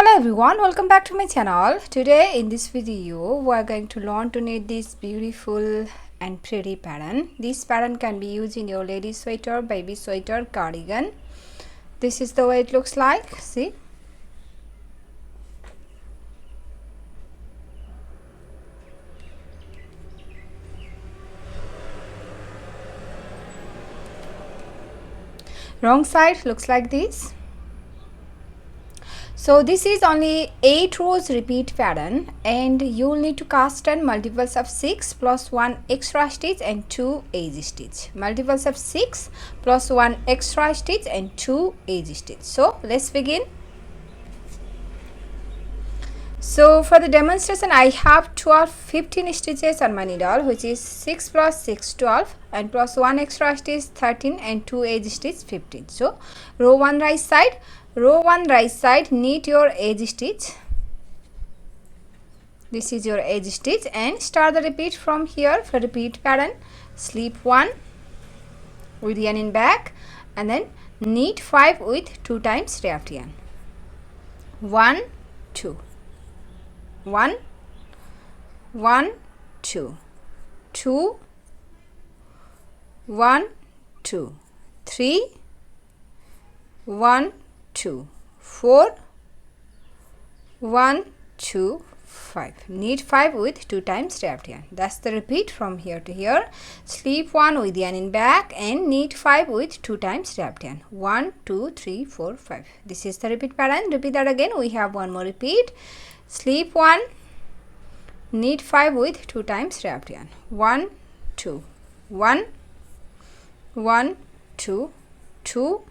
Hello everyone, welcome back to my channel. Today in this video we are going to learn to knit this beautiful and pretty pattern. This pattern can be used in your lady sweater, baby sweater, cardigan. This is the way it looks like. See, wrong side looks like this. So this is only 8 rows repeat pattern, and you will need to cast on multiples of 6 plus 1 extra stitch and 2 edge stitch. Multiples of 6 plus 1 extra stitch and 2 edge stitch. So let's begin. So for the demonstration I have 15 stitches on my needle, which is 6 plus 6 12 and plus 1 extra stitch 13 and 2 edge stitch 15. So row 1 right side. Row 1 right side, knit your edge stitch. This is your edge stitch, and start the repeat from here for repeat pattern. Slip 1 with yarn in back, and then knit 5 with 2 times wrapped yarn. 1 2 1 1 2 2 1 2 3 1 2 4 1 2 5. Knit 5 with 2 times wrapped yarn. That's the repeat from here to here. Slip 1 with yarn in back and knit 5 with 2 times wrapped yarn. 1 2 3 4 5. This is the repeat pattern. Repeat that again. We have one more repeat. Slip 1, knit 5 with 2 times wrapped yarn. 1 2 1 1 2 2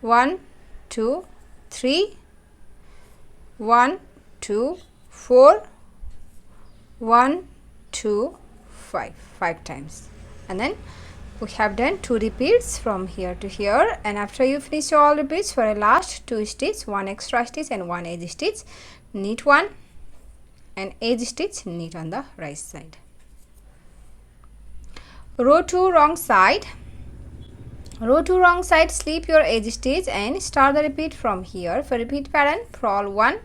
1 2 3 1 2 4 1 2 5. 5 times, and then we have done 2 repeats from here to here. And after you finish all repeats, for a last 2 stitch, 1 extra stitch and 1 edge stitch, knit 1 and edge stitch, knit on the right side. Row 2 wrong side. Row 2 wrong side, slip your edge stitch and start the repeat from here. For repeat pattern, purl 1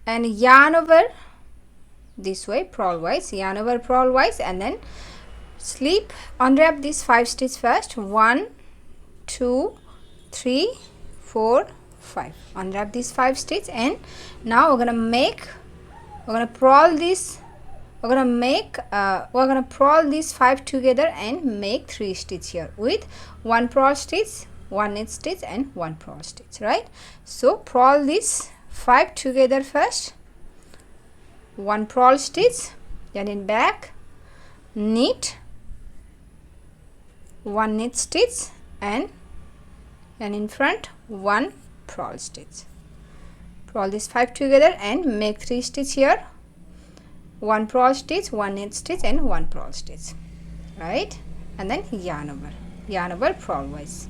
and yarn over this way, purl wise, yarn over purl wise, and then slip, unwrap this 5 stitch first. 1 2 3 4 5. Unwrap this 5 stitch, and now we're gonna purl this. We're gonna purl these 5 together and make 3 stitch here with 1 purl stitch, 1 knit stitch and 1 purl stitch, right? So purl these 5 together first. 1 purl stitch, yarn in back, knit, 1 knit stitch and yarn in front, 1 purl stitch. Purl these 5 together and make 3 stitch here. 1 purl stitch, 1 knit stitch and 1 purl stitch, right? And then yarn over purl wise.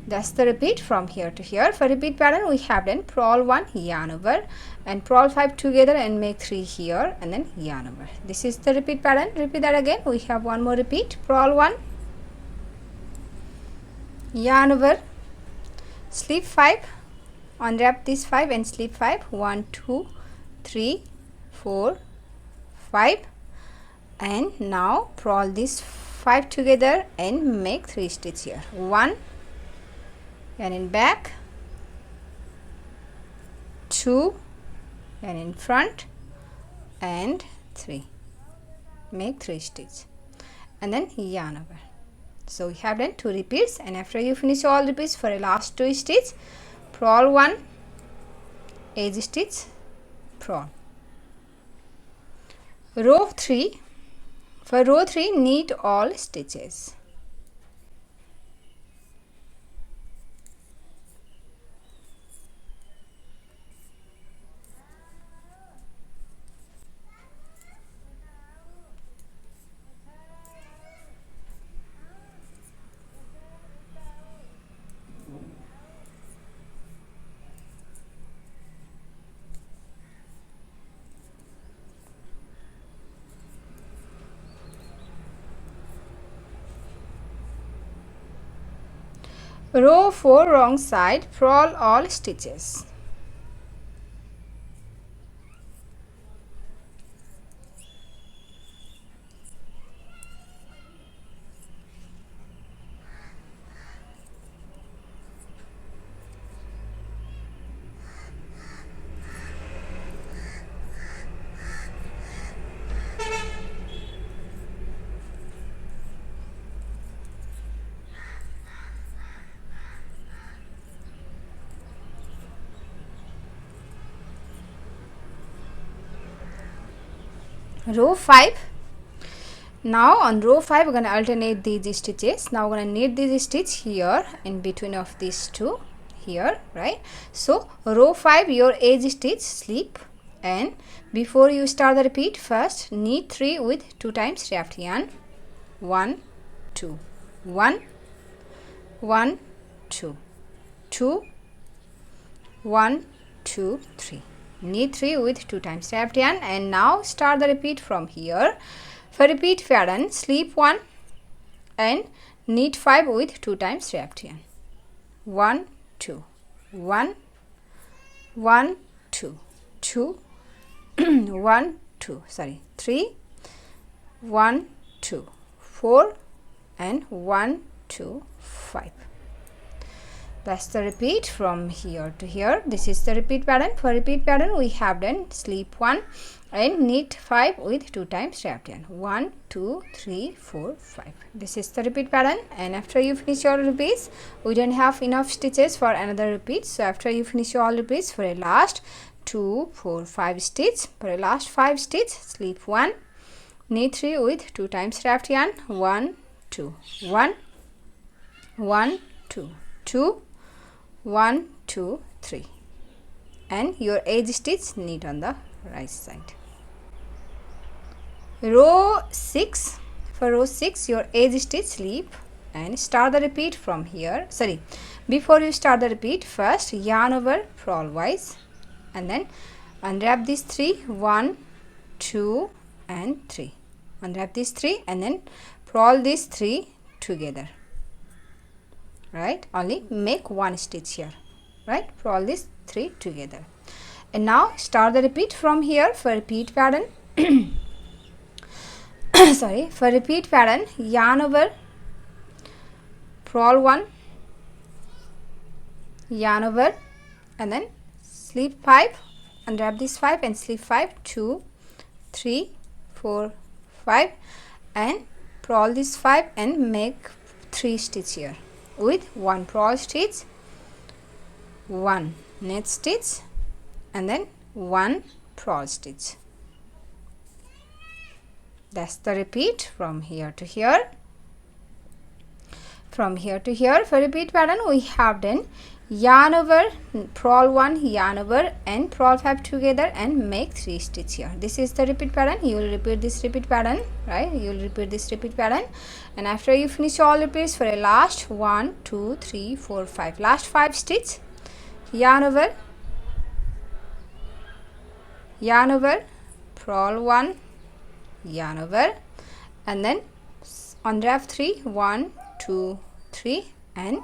That's the repeat from here to here. For repeat pattern, we have done purl 1, yarn over, and purl 5 together and make 3 here, and then yarn over. This is the repeat pattern. Repeat that again. We have one more repeat. Purl 1, yarn over, slip 5, unwrap this 5 and slip 5. 1 2 3 4 5, and now purl this 5 together and make 3 stitch here. 1 and in back, 2 and in front, and 3. Make 3 stitch and then yarn over. So we have done 2 repeats, and after you finish all repeats, for a last 2 stitch, purl 1, edge stitch, purl. Row 3. For row 3, knit all stitches. Row 4 wrong side, purl all stitches. Row 5. Now on row 5 we're going to alternate these stitches. Now we're going to knit this stitch here in between of these two here, right? So row 5 your edge stitch, slip, and before you start the repeat, first knit 3 with 2 times raft yarn. 1 2 1 1 2 2 1 2 3. Knit 3 with 2 times raft yarn, and now start the repeat from here. For repeat pattern, slip 1 and knit 5 with 2 times raft yarn. 1 2 1 1 2 2 1 2 3 1 2 4 and 1 2 5. That's the repeat from here to here. This is the repeat pattern. For repeat pattern we have done slip 1 and knit 5 with 2 times raft yarn. 1 2 3 4 5. This is the repeat pattern, and after you finish your repeats, we don't have enough stitches for another repeat. So after you finish all repeats, for a last 2 4 5 stitch, for a last 5 stitch, slip 1, knit 3 with 2 times raft yarn. 1 2 1 1 2 2 1 2 3, and your edge stitch knit on the right side. Row 6. For row 6 your edge stitch, slip, and start the repeat from here. Before you start the repeat, first yarn over purl wise, and then unwrap these 3, 1 2 and 3. Unwrap these 3 and then purl these 3 together, right? Only make one stitch here, right? Purl these 3 together, and now start the repeat from here. For repeat pattern for repeat pattern, yarn over purl 1, yarn over, and then slip 5, unwrap this 5 and slip 5, 2 3 4 5, and purl this 5 and make 3 stitch here with 1 purl stitch, 1 knit stitch, and then 1 purl stitch. That's the repeat from here to here. From here to here, for repeat pattern we have done yarn over purl 1, yarn over, and purl 5 together and make 3 stitch here. This is the repeat pattern. You will repeat this repeat pattern, right? You will repeat this repeat pattern, and after you finish all repeats, for a last 1 2 3 4 5, last 5 stitch, yarn over purl 1, yarn over, and then unwrap 3, 1 2 3, and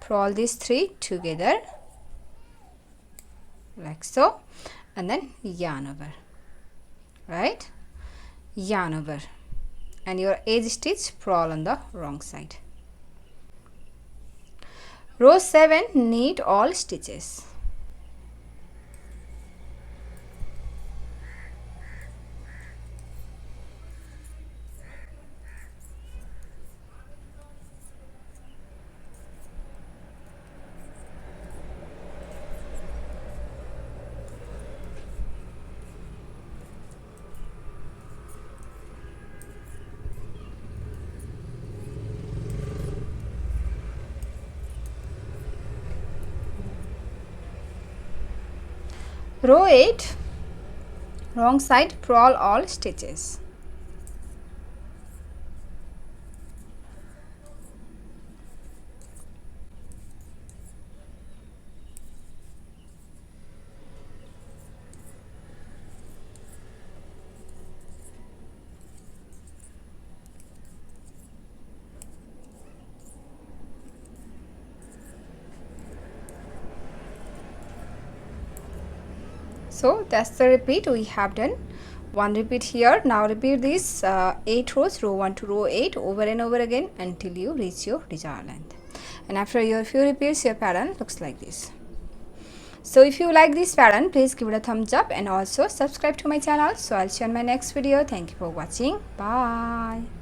purl these 3 together like so, and then yarn over, right? Yarn over, and your edge stitch purl on the wrong side. Row 7, knit all stitches. Row 8, wrong side, purl all stitches. So that's the repeat we have done. One repeat here. Now repeat this 8 rows, row 1 to row 8, over and over again until you reach your desired length. And after your few repeats, your pattern looks like this. So if you like this pattern, please give it a thumbs up and also subscribe to my channel. So I'll see you on my next video. Thank you for watching. Bye.